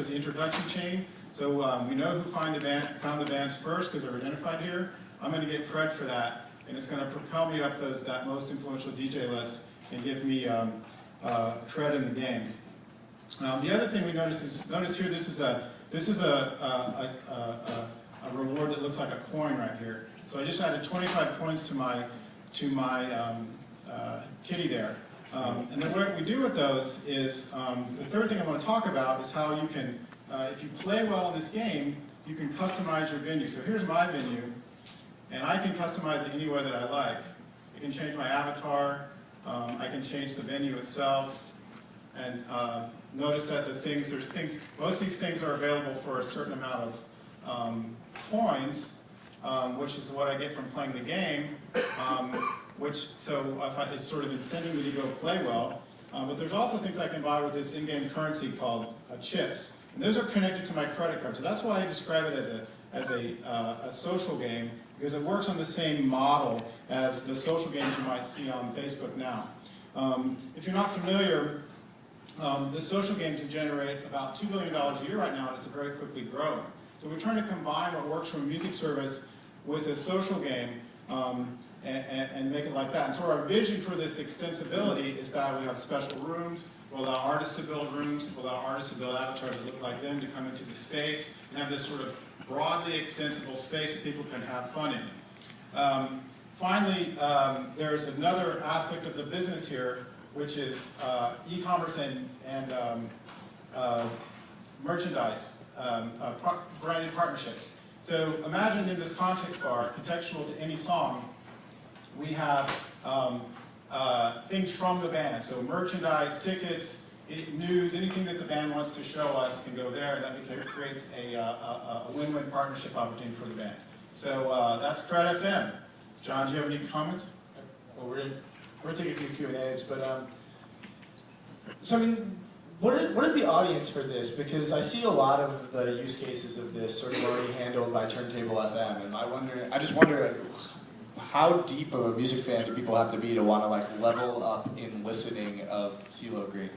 the introduction chain. So we know who found the bands first because they're identified here. I'm going to get cred for that, and it's going to propel me up that most influential DJ list and give me cred in the game. The other thing we notice here, this is a reward that looks like a coin right here. So I just added 25 points to my kitty there. And then what we do with those is, the third thing I want to talk about is how you can, if you play well in this game, you can customize your venue. So here's my venue, and I can customize it any way that I like. I can change my avatar, I can change the venue itself, and notice that most of these things are available for a certain amount of coins, which is what I get from playing the game. It's sort of incenting me to go play well. But there's also things I can buy with this in-game currency called chips. And those are connected to my credit card. So that's why I describe it as a social game, because it works on the same model as the social games you might see on Facebook now. If you're not familiar, the social games generate about $2 billion a year right now, and it's very quickly growing. So we're trying to combine what works from a music service with a social game, and make it like that. And so our vision for this extensibility is that we have special rooms, we'll allow artists to build rooms, we'll allow artists to build avatars that look like them to come into the space, and have this sort of broadly extensible space that people can have fun in. Finally, there's another aspect of the business here, which is e-commerce and merchandise, branded partnerships. So imagine in this context bar, contextual to any song, we have things from the band. So merchandise, tickets, news, anything that the band wants to show us can go there. That creates a win-win partnership opportunity for the band. So that's cred-fm. John, do you have any comments? Well, we're taking a few Q&As, but so I mean, what is the audience for this? Because I see a lot of the use cases of this sort of already handled by Turntable FM, and I just wonder how deep of a music fan do people have to be to want to like level up in listening of CeeLo Green?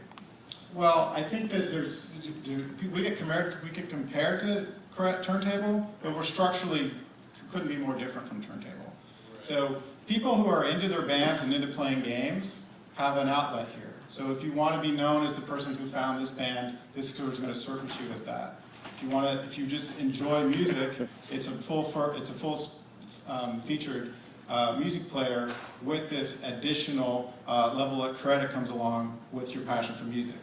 Well, I think that we could compare to Turntable, but we're structurally couldn't be more different from Turntable. So people who are into their bands and into playing games have an outlet here. So if you want to be known as the person who found this band, this tour is going to surface you as that. If you just enjoy music, it's a full featured music player with this additional level of credit comes along with your passion for music.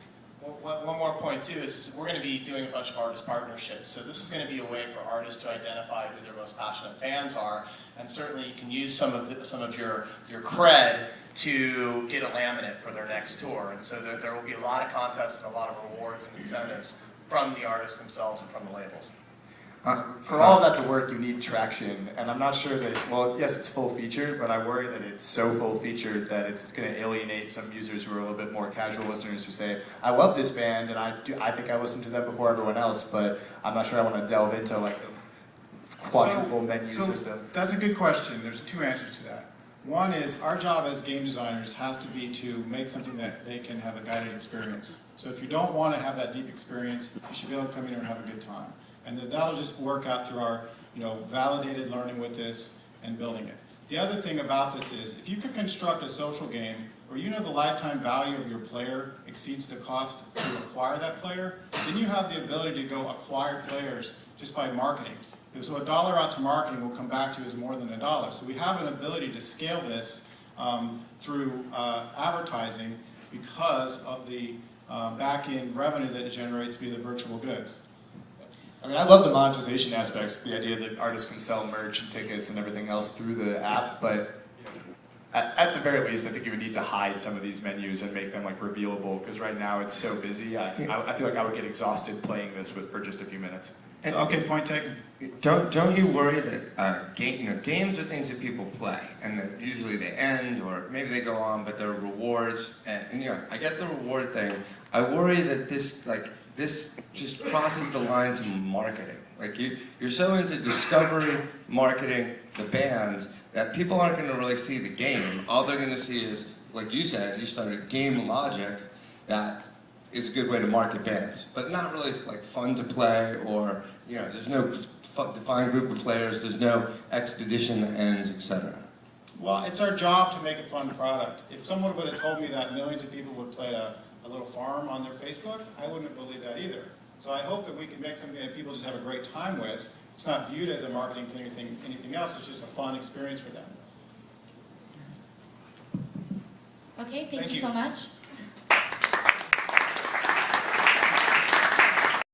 One more point too is we're going to be doing a bunch of artist partnerships. So this is going to be a way for artists to identify who their most passionate fans are, and certainly you can use some of your cred to get a laminate for their next tour. And so there will be a lot of contests and a lot of rewards and incentives from the artists themselves and from the labels. For all of that to work, you need traction, and I'm not sure that, well, yes, it's full-featured, but I worry that it's so full-featured that it's going to alienate some users who are a little bit more casual listeners who say, I love this band, and I think I listened to them before everyone else, but I'm not sure I want to delve into like a quadruple menu system. That's a good question. There's two answers to that. One is, our job as game designers has to be to make something that they can have a guided experience. So if you don't want to have that deep experience, you should be able to come in here and have a good time. And that'll just work out through our validated learning with this and building it. The other thing about this is, if you can construct a social game where you know the lifetime value of your player exceeds the cost to acquire that player, then you have the ability to go acquire players just by marketing. So $1 out to marketing will come back to you as more than $1. So we have an ability to scale this through advertising because of the back-end revenue that it generates via the virtual goods. I mean, I love the monetization aspects, the idea that artists can sell merch and tickets and everything else through the app, but at the very least, I think you would need to hide some of these menus and make them like revealable, because right now it's so busy. I feel like I would get exhausted playing this for just a few minutes. So, okay, point taken. Don't you worry that games are things that people play, and that usually they end, or maybe they go on, but there are rewards, and I get the reward thing. I worry that this just crosses the line to marketing. Like you're so into discovery, marketing, the bands, that people aren't going to really see the game. All they're going to see is, like you said, you started game logic, that is a good way to market bands, but not really like fun to play, or there's no defined group of players, there's no expedition that ends, etc. Well, it's our job to make a fun product. If someone would have told me that millions of people would play a little farm on their Facebook, I wouldn't have believed that either. So I hope that we can make something that people just have a great time with. It's not viewed as a marketing thing or anything else, it's just a fun experience for them. Okay, thank Thank you you. so much.